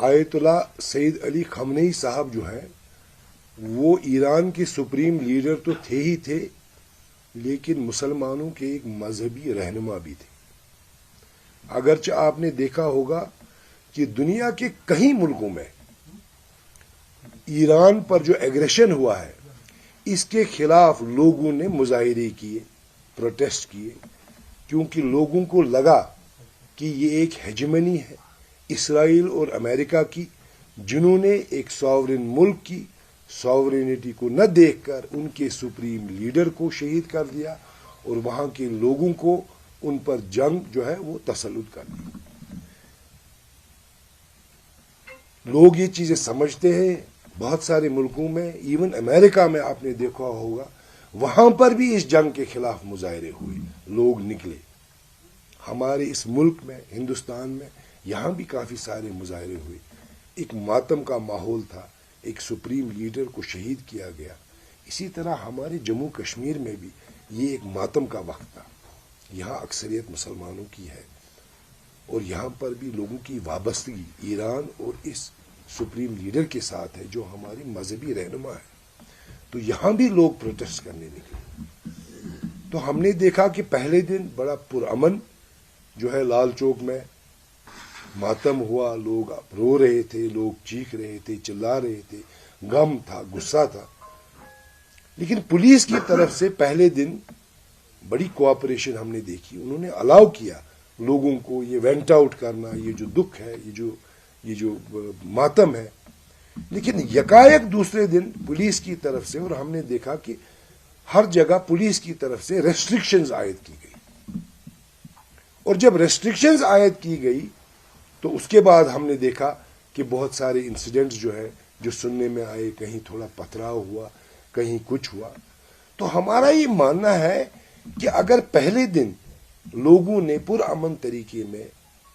آیت اللہ سید علی خامنئی صاحب جو ہیں وہ ایران کے سپریم لیڈر تو تھے ہی تھے، لیکن مسلمانوں کے ایک مذہبی رہنما بھی تھے۔ اگرچہ آپ نے دیکھا ہوگا کہ دنیا کے کئی ملکوں میں ایران پر جو ایگریشن ہوا ہے اس کے خلاف لوگوں نے مظاہرے کیے، پروٹیسٹ کیے، کیونکہ لوگوں کو لگا کہ یہ ایک ہیجمنی ہے اسرائیل اور امریکہ کی، جنہوں نے ایک ساورن ملک کی ساورینٹی کو نہ دیکھ کر ان کے سپریم لیڈر کو شہید کر دیا اور وہاں کے لوگوں کو ان پر جنگ جو ہے وہ تسلط کر دی۔ لوگ یہ چیزیں سمجھتے ہیں، بہت سارے ملکوں میں، ایون امریکہ میں آپ نے دیکھا ہوگا، وہاں پر بھی اس جنگ کے خلاف مظاہرے ہوئے، لوگ نکلے۔ ہمارے اس ملک میں، ہندوستان میں، یہاں بھی کافی سارے مظاہرے ہوئے، ایک ماتم کا ماحول تھا، ایک سپریم لیڈر کو شہید کیا گیا۔ اسی طرح ہمارے جموں کشمیر میں بھی یہ ایک ماتم کا وقت تھا، یہاں اکثریت مسلمانوں کی ہے اور یہاں پر بھی لوگوں کی وابستگی ایران اور اس سپریم لیڈر کے ساتھ ہے جو ہماری مذہبی رہنما ہے، تو یہاں بھی لوگ پروٹیسٹ کرنے نکلے۔ تو ہم نے دیکھا کہ پہلے دن بڑا پرامن جو ہے لال چوک میں ماتم ہوا، لوگ رو رہے تھے، لوگ چیخ رہے تھے، چلا رہے تھے، غم تھا، غصہ تھا، لیکن پولیس کی طرف سے پہلے دن بڑی کوآپریشن ہم نے دیکھی۔ انہوں نے الاؤ کیا لوگوں کو یہ وینٹ آؤٹ کرنا، یہ جو دکھ ہے، یہ جو ماتم ہے، لیکن یکایک دوسرے دن پولیس کی طرف سے، اور ہم نے دیکھا کہ ہر جگہ پولیس کی طرف سے ریسٹرکشنز عائد کی گئی، اور جب ریسٹرکشنز عائد کی گئی تو اس کے بعد ہم نے دیکھا کہ بہت سارے انسیڈنٹس جو ہے جو سننے میں آئے، کہیں تھوڑا پتھراؤ ہوا، کہیں کچھ ہوا۔ تو ہمارا یہ ماننا ہے کہ اگر پہلے دن لوگوں نے پرامن طریقے میں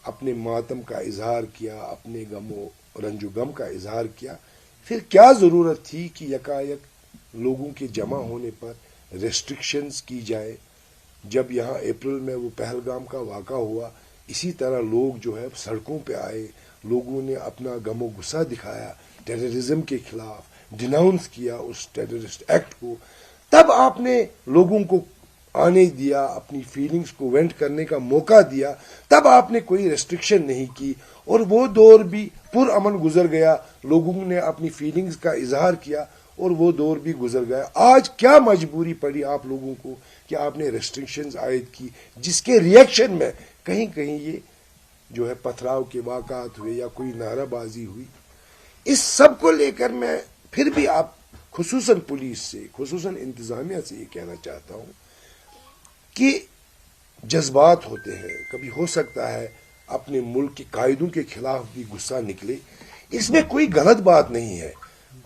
اپنے ماتم کا اظہار کیا، اپنے غم و رنج و غم کا اظہار کیا، پھر کیا ضرورت تھی کہ یکایک لوگوں کے جمع ہونے پر ریسٹرکشنز کی جائے؟ جب یہاں اپریل میں وہ پہلگام کا واقعہ ہوا، اسی طرح لوگ جو ہے سڑکوں پہ آئے، لوگوں نے اپنا غم و غصہ دکھایا، ٹیررزم کے خلاف ڈیناؤنس کیا اس ٹیررسٹ ایکٹ کو، تب آپ نے لوگوں کو آنے دیا، اپنی فیلنگز کو وینٹ کرنے کا موقع دیا، تب آپ نے کوئی ریسٹرکشن نہیں کی، اور وہ دور بھی پرامن گزر گیا، لوگوں نے اپنی فیلنگز کا اظہار کیا اور وہ دور بھی گزر گیا۔ آج کیا مجبوری پڑی آپ لوگوں کو کہ آپ نے ریسٹرکشنز عائد کی، جس کے ریئیکشن میں کہیں کہیں یہ جو ہے پتھراؤ کے واقعات ہوئے یا کوئی نعرہ بازی ہوئی۔ اس سب کو لے کر میں پھر بھی آپ خصوصاً پولیس سے، خصوصاً انتظامیہ سے یہ کہنا چاہتا ہوں کہ جذبات ہوتے ہیں، کبھی ہو سکتا ہے اپنے ملک کے قائدوں کے خلاف بھی غصہ نکلے، اس میں کوئی غلط بات نہیں ہے۔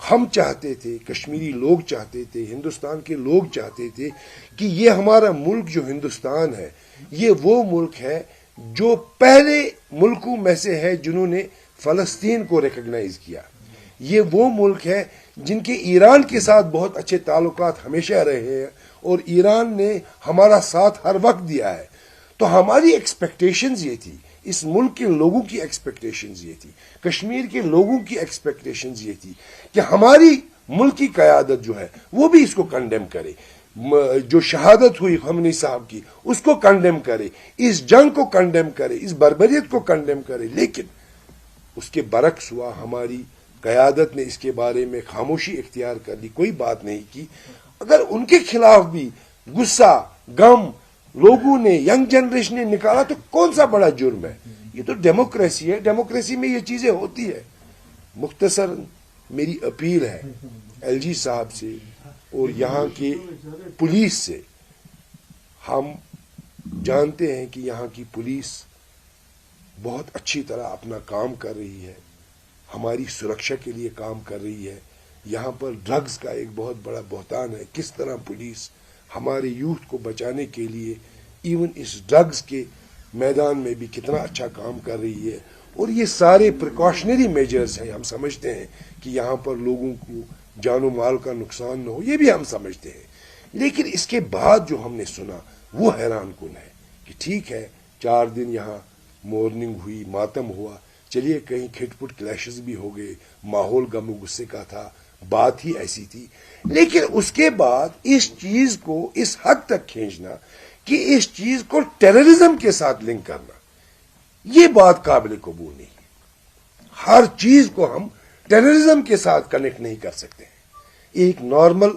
ہم چاہتے تھے، کشمیری لوگ چاہتے تھے، ہندوستان کے لوگ چاہتے تھے کہ یہ ہمارا ملک جو ہندوستان ہے، یہ وہ ملک ہے جو پہلے ملکوں میں سے ہے جنہوں نے فلسطین کو ریکگنائز کیا، یہ وہ ملک ہے جن کے ایران کے ساتھ بہت اچھے تعلقات ہمیشہ رہے ہیں اور ایران نے ہمارا ساتھ ہر وقت دیا ہے۔ تو ہماری ایکسپیکٹیشنز یہ تھی، اس ملک کے لوگوں کی ایکسپیکٹیشنز یہ تھی، کشمیر کے لوگوں کی ایکسپیکٹیشنز یہ تھی کہ ہماری ملک کی قیادت جو ہے وہ بھی اس کو کنڈیم کرے، جو شہادت ہوئی خامنئی صاحب کی اس کو کنڈیم کرے، اس جنگ کو کنڈیم کرے، اس بربریت کو کنڈیم کرے، لیکن اس کے برعکس ہوا، ہماری قیادت نے اس کے بارے میں خاموشی اختیار کر لی، کوئی بات نہیں کی۔ اگر ان کے خلاف بھی غصہ، غم لوگوں نے، ینگ جنریشن نے نکالا تو کون سا بڑا جرم ہے؟ یہ تو ڈیموکریسی ہے، ڈیموکریسی میں یہ چیزیں ہوتی ہے۔ مختصر میری اپیل ہے ایل جی صاحب سے اور یہاں کی پولیس سے، ہم جانتے ہیں کہ یہاں کی پولیس بہت اچھی طرح اپنا کام کر رہی ہے، ہماری سرکشا کے لیے کام کر رہی ہے۔ یہاں پر ڈرگز کا ایک بہت بڑا بہتان ہے، کس طرح پولیس ہمارے یوتھ کو بچانے کے لیے ایون اس ڈرگز کے میدان میں بھی کتنا اچھا کام کر رہی ہے، اور یہ سارے پریکاشنری میجرز ہیں۔ ہم سمجھتے ہیں کہ یہاں پر لوگوں کو جان و مال کا نقصان نہ ہو، یہ بھی ہم سمجھتے ہیں، لیکن اس کے بعد جو ہم نے سنا وہ حیران کن ہے کہ ٹھیک ہے 4 دن یہاں مورننگ ہوئی، ماتم ہوا، چلیے کہیں کھٹ پٹ کلیشز بھی ہو گئے، ماحول غم و غصے کا تھا، بات ہی ایسی تھی، لیکن اس کے بعد اس چیز کو اس حد تک کھینچنا کہ اس چیز کو ٹیررزم کے ساتھ لنک کرنا، یہ بات قابل قبول نہیں ہے۔ ہر چیز کو ہم ٹیررزم کے ساتھ کنیکٹ نہیں کر سکتے ہیں۔ ایک نارمل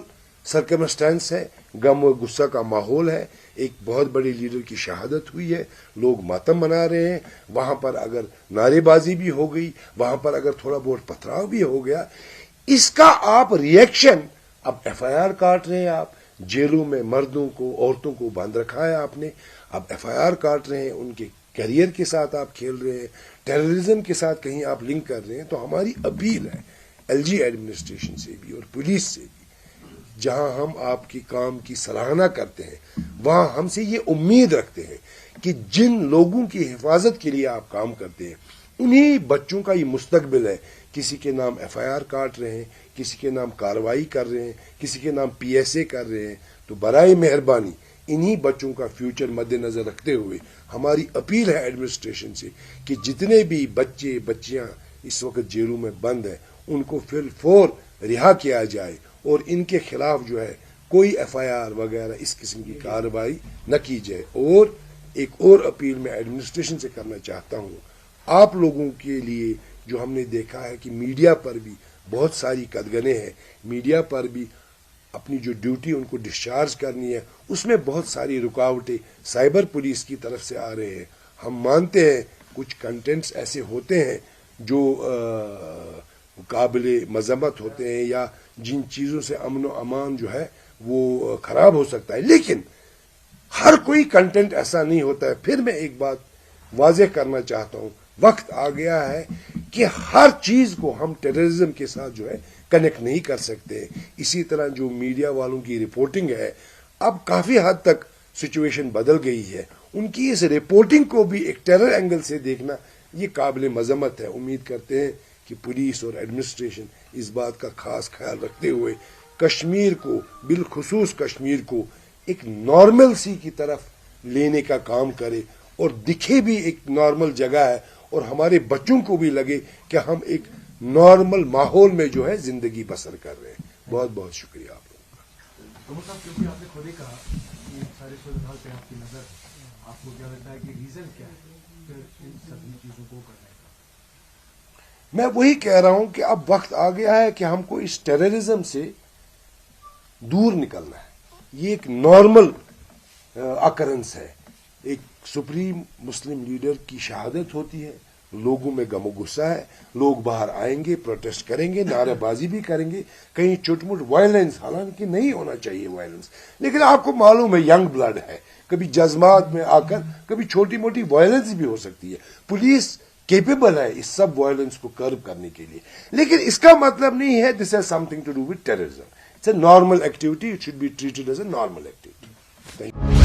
سرکمسٹانس ہے، غم و غصہ کا ماحول ہے، ایک بہت بڑے لیڈر کی شہادت ہوئی ہے، لوگ ماتم منا رہے ہیں، وہاں پر اگر نعرے بازی بھی ہو گئی، وہاں پر اگر تھوڑا بہت پتھراؤ بھی ہو گیا، اس کا آپ ریئیکشن، اب ایف آئی آر کاٹ رہے ہیں، آپ جیلوں میں مردوں کو عورتوں کو بند رکھا ہے آپ نے، اب ایف آئی آر کاٹ رہے ہیں، ان کے کیریئر کے ساتھ آپ کھیل رہے ہیں، ٹیررزم کے ساتھ کہیں آپ لنک کر رہے ہیں۔ تو ہماری اپیل ہے ایل جی ایڈمنسٹریشن سے بھی اور پولیس سے بھی، جہاں ہم آپ کی کام کی سراہنا کرتے ہیں، وہاں ہم سے یہ امید رکھتے ہیں کہ جن لوگوں کی حفاظت کے لیے آپ کام کرتے ہیں، انہی بچوں کا یہ مستقبل ہے۔ کسی کے نام ایف آئی آر کاٹ رہے ہیں، کسی کے نام کارروائی کر رہے ہیں، کسی کے نام پی ایس اے کر رہے ہیں، تو برائے مہربانی انہی بچوں کا فیوچر مد نظر رکھتے ہوئے ہماری اپیل ہے ایڈمنسٹریشن سے کہ جتنے بھی بچے بچیاں اس وقت جیلوں میں بند ہیں، ان کو فی الفور رہا کیا جائے اور ان کے خلاف جو ہے کوئی ایف آئی آر وغیرہ اس قسم کی کارروائی نہ کی جائے۔ اور ایک اور اپیل میں ایڈمنسٹریشن سے کرنا چاہتا ہوں، آپ لوگوں کے لیے جو ہم نے دیکھا ہے کہ میڈیا پر بھی بہت ساری قدغنیں ہیں، میڈیا پر بھی اپنی جو ڈیوٹی ان کو ڈسچارج کرنی ہے، اس میں بہت ساری رکاوٹیں سائبر پولیس کی طرف سے آ رہے ہیں۔ ہم مانتے ہیں کچھ کنٹینٹس ایسے ہوتے ہیں جو قابل مذمت ہوتے ہیں، یا جن چیزوں سے امن و امان جو ہے وہ خراب ہو سکتا ہے، لیکن ہر کوئی کنٹینٹ ایسا نہیں ہوتا ہے۔ پھر میں ایک بات واضح کرنا چاہتا ہوں، وقت آ گیا ہے کہ ہر چیز کو ہم ٹیررزم کے ساتھ جو ہے کنیکٹ نہیں کر سکتے۔ اسی طرح جو میڈیا والوں کی رپورٹنگ ہے، اب کافی حد تک سچویشن بدل گئی ہے، ان کی اس رپورٹنگ کو بھی ایک ٹیرر اینگل سے دیکھنا یہ قابل مذمت ہے۔ امید کرتے ہیں کہ پولیس اور ایڈمنسٹریشن اس بات کا خاص خیال رکھتے ہوئے کشمیر کو، بالخصوص کشمیر کو ایک نارمل سی کی طرف لینے کا کام کرے اور دکھے بھی ایک نارمل جگہ ہے، اور ہمارے بچوں کو بھی لگے کہ ہم ایک نارمل ماحول میں جو ہے زندگی بسر کر رہے ہیں۔ بہت بہت شکریہ آپ لوگوں کا۔ عمر صاحب، کیونکہ آپ نے خود ہی کہا کہ سارے صورتحال پہ آپ کی نظر ہے، آپ کو کیا لگتا ہے کہ ریزن کیا ہے پھر ان سبھی چیزوں کو کرنے کا؟ میں وہی کہہ رہا ہوں کہ اب وقت آ گیا ہے کہ ہم کو اس ٹیررزم سے دور نکلنا ہے۔ یہ ایک نارمل اکرنس ہے، ایک سپریم مسلم لیڈر کی شہادت ہوتی ہے، لوگوں میں غم و غصہ ہے، لوگ باہر آئیں گے، پروٹیسٹ کریں گے، نعرے بازی بھی کریں گے، کہیں چھوٹ موٹ وائلنس، حالانکہ نہیں ہونا چاہیے وائلنس، لیکن آپ کو معلوم ہے ینگ بلڈ ہے، کبھی جذبات میں آ کر کبھی چھوٹی موٹی وائلنس بھی ہو سکتی ہے۔ پولیس کیپیبل ہے اس سب وائلنس کو کرب کرنے کے لیے، لیکن اس کا مطلب نہیں ہے this has something to do with terrorism. It's a normal activity, it should be treated as a normal activity. Thank you.